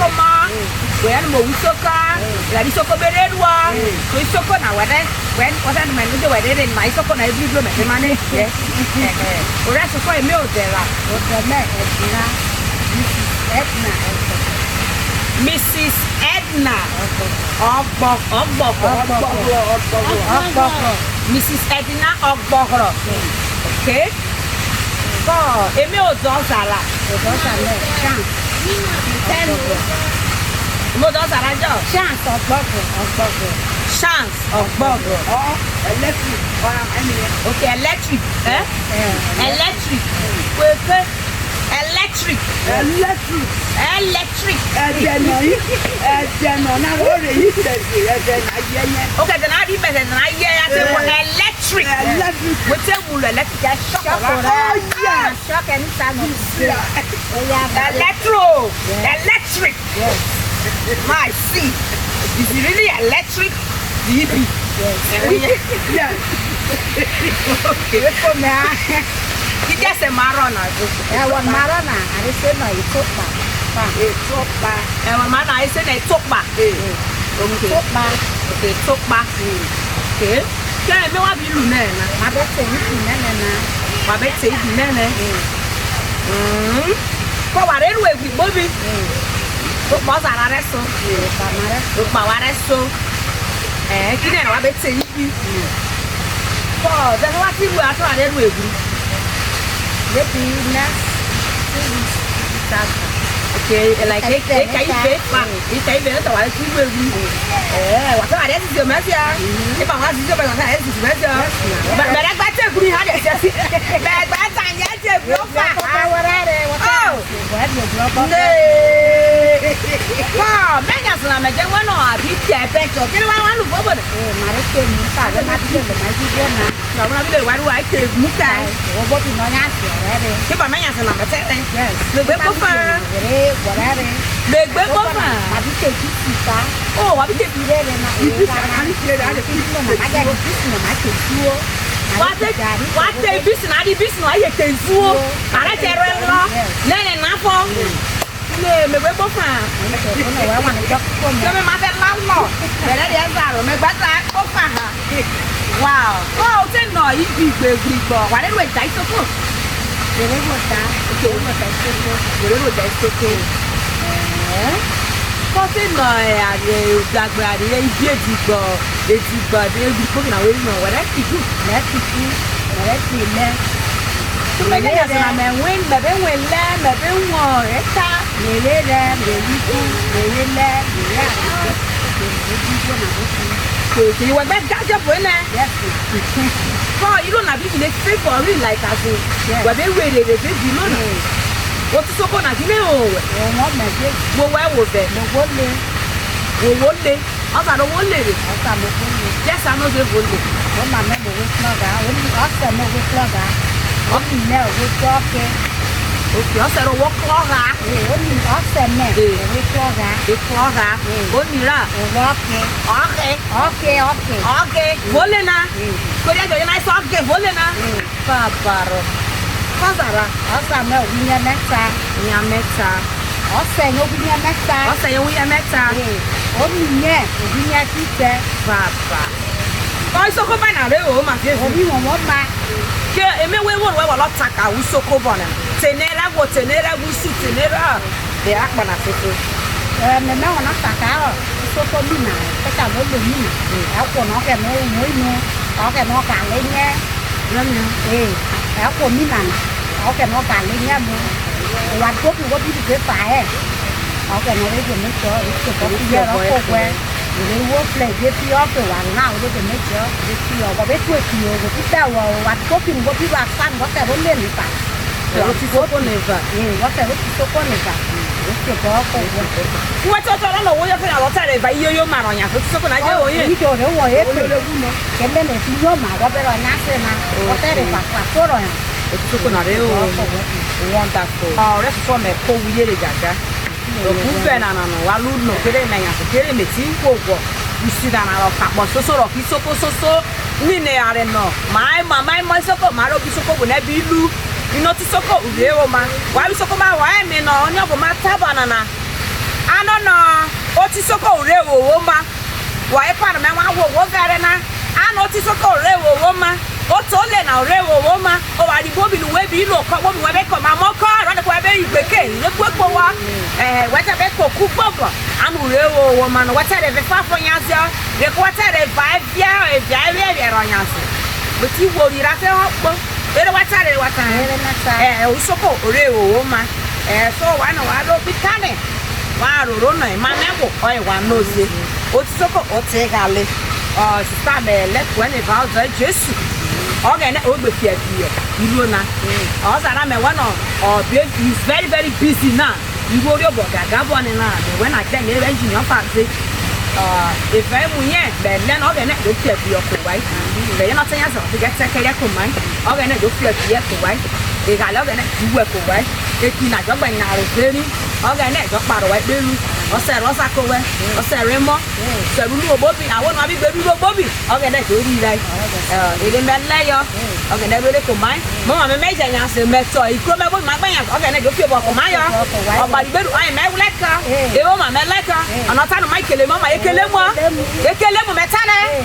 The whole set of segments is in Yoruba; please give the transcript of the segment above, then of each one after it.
Isoko ma. When mo Isoko, la Isoko beredwa. So Isoko na when what I mean the weather in my Isoko na every blow me money. Yes. Ora so for me o dela. O dela Edna. Mrs. Edna. Ogboghlo. Mrs. Edna Ogboghlo. Okay. So, emi o do sala. Chance. Mo do sala jo. Chance Ogboghlo. Chance Ogboghlo. Oh, electric. Okay, electric. Electric. Electric. Okay, then I read better than I hear. Electric. What's a wool electric? Shock and sound. Electric. My see. Is it really electric? Yes. Okay, for me. He just a marona. I want marona. I say no, it's sopa. It's sopa. And one man, I said a sopa. Okay, sopa. Okay. Can I know what you know? I bet say you know. For whatever we movie. Look, boss, I resto. Look, my resto. Eh, you know, I bet say you. Oh, then what you are trying to do? Maybe next 2 weeks. Okay, like they can't pay. If they pay, so I will be. What's that? This is your message. If I want to do it, this is message. But I got to agree. How does it? But I get to go back. Oh, wow, Banga, I'm a one or a bit picture. You know, I want to go over it. No, I'm not why do I take Muka? What is my answer? Keep a man as a number 10. Yes, the whatever. Big Baba. Oh, what did you read? What they business? I did business. I can fool. I tell you, then enough. Me webo fa. I want to talk to me. Me ma fe ma mo. Me le dey zaro me gba ta o fa ha. Wow. Oh, say no, you big go. What do we die so for? We will die. Okay, we will die so for. We will die so for. Cause no ya dey dagba dey die digbo. Dey digbo dey be ko na we no. What I do? Let's see. Let's see. So me dey na me win, me be win le, me be won eta. Me le me liku, me le ya. Okay, you want that gadget for na? Yes. So you don't have to make free for real like as we be ready dey you know. What is so gonna give me oh? What me dey? Wo wa wo be. Wo wole. Asa no wole. Asa mo wole. Yes, I know dey wole. What my me wo sloga. Asa mo wo sloga. What me wo talk. Okay, asa ro wo sloga. What me asa me wo sloga. E sloga. What me ra? Okay. Wole na. Ko dey do na so okay wole na. Paparo. Kazara. Asa me winya meta. Asa yo winya meta. Omi nye, winya kite. Papa. Oh, Isoko ba na re o ma se. Obi won ma. Ke eme we won we lo taka Isoko bona. Tenera wusu tenera. De akpa na fefe. Me me won taka o. Isoko mi na. Taka mo lo mi. Akwo no ke mo inu. O ke no ka le nye. Akwo mi na. O ke no ka le nye mo. Wa ko bi wo bi ke fa e. O ke no le ke me so. Isoko bi ya ro ko we. We will play with the offer one now. They can make sure they see over it with you. What cooking, what you are fun, whatever they need. What is open never? Whatever is open never. What's up? I don't know what you're going to tell by your man on your foot. So I go in. You don't know what it is. And then if you know my brother or nothing, whatever is for him. It's so good. Wonderful. Oh, that's from a cold year. Bufena na no walu no kere na ya kere meti nkwo usida na ro kapo soso ro Isoko soso ni ne are no my Isoko ma ro Isoko bu na bi ilu ino ti Isoko uwe o ma wa Isoko ma wa emi no onye bu ma tabana na ano Isoko re wo ma. Wa e pa na me wa wo vere na. Ano Isoko re wo ma. O to le na re wo ma. O wa di bobi nu we bi lo ko bobi we be ko ma mo ko ro de ko be igbeke ni ku po wa. We ta be ko ku popo. Anu re wo ma no we ta de fa fo nyanse. De ko ta de va bia e bia we ro nyanse. But you will be right up. They don't want to Isoko re wo ma. So one I don't be canny. Why don't know my member or one knows it. Isoko or take a lift. Sister left when it was just okay, that would be here. You know, also I'm one of he's very, very busy now. You go your book, I got one in when I can engineer fancy. If I'm here, then all the next look at your white. They're not saying to get second command. All the next look at your white. They got all the next work white. If you're not going out of training, all the next got part of white baby. Or say Rosako, or say Remo. So we know Bobby. I want to be baby Bobby. All the next will be like it in that layer. Okay, never look at mine. Mamma made an answer. Metal. You come up with my man. Okay, next look at Maya. Or by the I am my letter. They want my letter. I'm not trying to make it. Mamma, you can live one. You can live with Metana.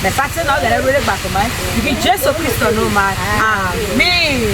The fact is, all that I really back of mine. You can just so please don't know my. Me.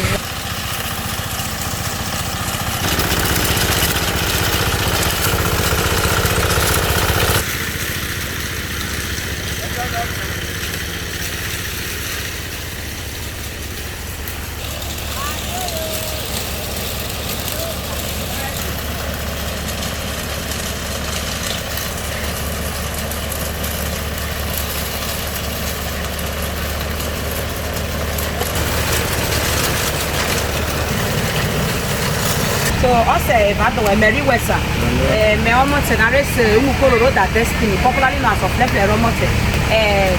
So I say if I do a Mary Wessa, me almost an arrest who call that destiny, popularly known as of left Romote.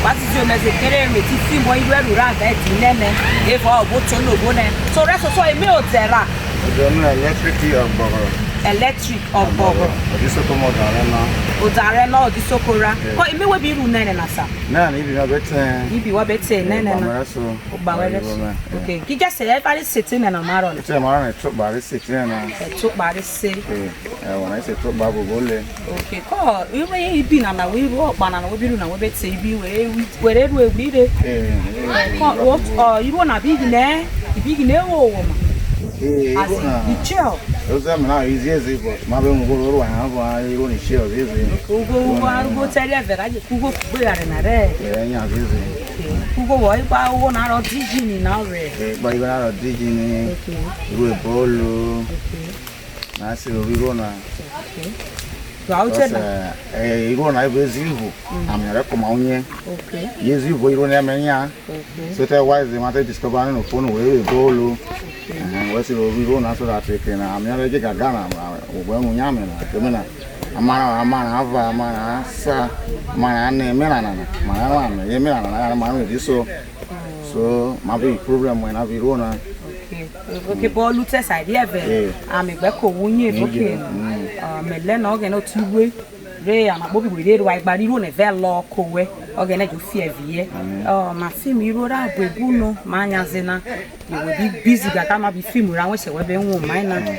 What is your message? Me see boy you are around that name if all go to no go. So rest also a meal there. Electricity of Banga. Electric of Banga. Isoko Modarena. Odarena or Isokora. But it may be room nasa. Nah, if you have better. If you are better, okay. You just say everybody sitting and a maron. It's a maron, a truck bar sitting and a truck bar say. When I say truck bar oleh. Okay, call you may be on a we walk banana will be on a web say be wherever we read it. What you want to be in there? You be in there, woman. The chill. Those are now easy as it was. My room will go and you only share this. Go tell you that I just go put it in a red. Yeah, who go wipe out 1 hour teaching in our red. But you are teaching you a bolo. I see we gonna. You don't have a zero. I'm a recommend. Okay. Yes, you go on Amania. So that was the matter discovering a phone away bolo. And what's it we go now so that we can. I'm not a Ghana. When we are a man have a man, sir, my name, my man, so my big problem when I be running. Okay, but Luther's idea, I'm a Beko Winnie, okay, Melena, and no 2 way. Ray and Bobby we did right, but you don't have law coe, organize you fear via. My film, you wrote out with Bruno, Manazena. You will be busy, but I'm be film around with a web and mine.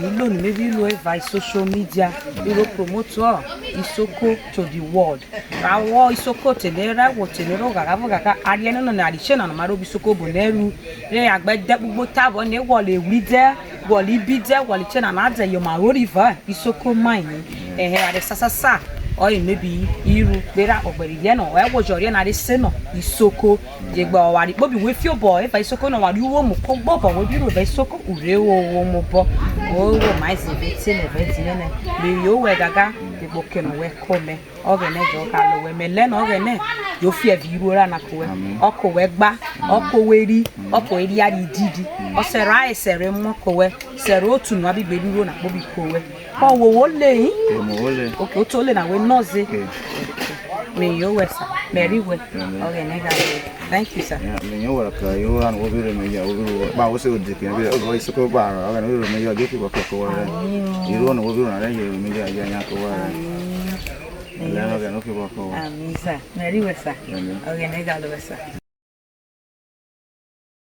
You maybe you know by social media, you will promote Isoko to the world. I was Isoko to the what in the road, Ariana and addition on Marobi Soko Boneru. They are bad that would have on the wall, a reader, while he be there, while it's another, your Maroriva, Isoko mine. And here the Sasa, or maybe you better over again, or I was your Seno, Isoko, Jagba, Bobby with your boy, if I Soko, no, you won't come Bob, or will you with Soko, Ureo, oh, my sin, you wear Gaga, the book and wear come, organize your car, women, learn organize. You fear you run a coe, or coegba, or coedi, or coedi didi, or serai seremoko, sero to Nabi baby run a bobby coe. Oh, oleh. Okay, told I will not say. May you were very well. Okay, negative. Thank you, sir. You work, you run over the media, but also dipping a voice of a bar, or an old media, you run over the media, and then okay, very well, sir. Okay, negative, sir.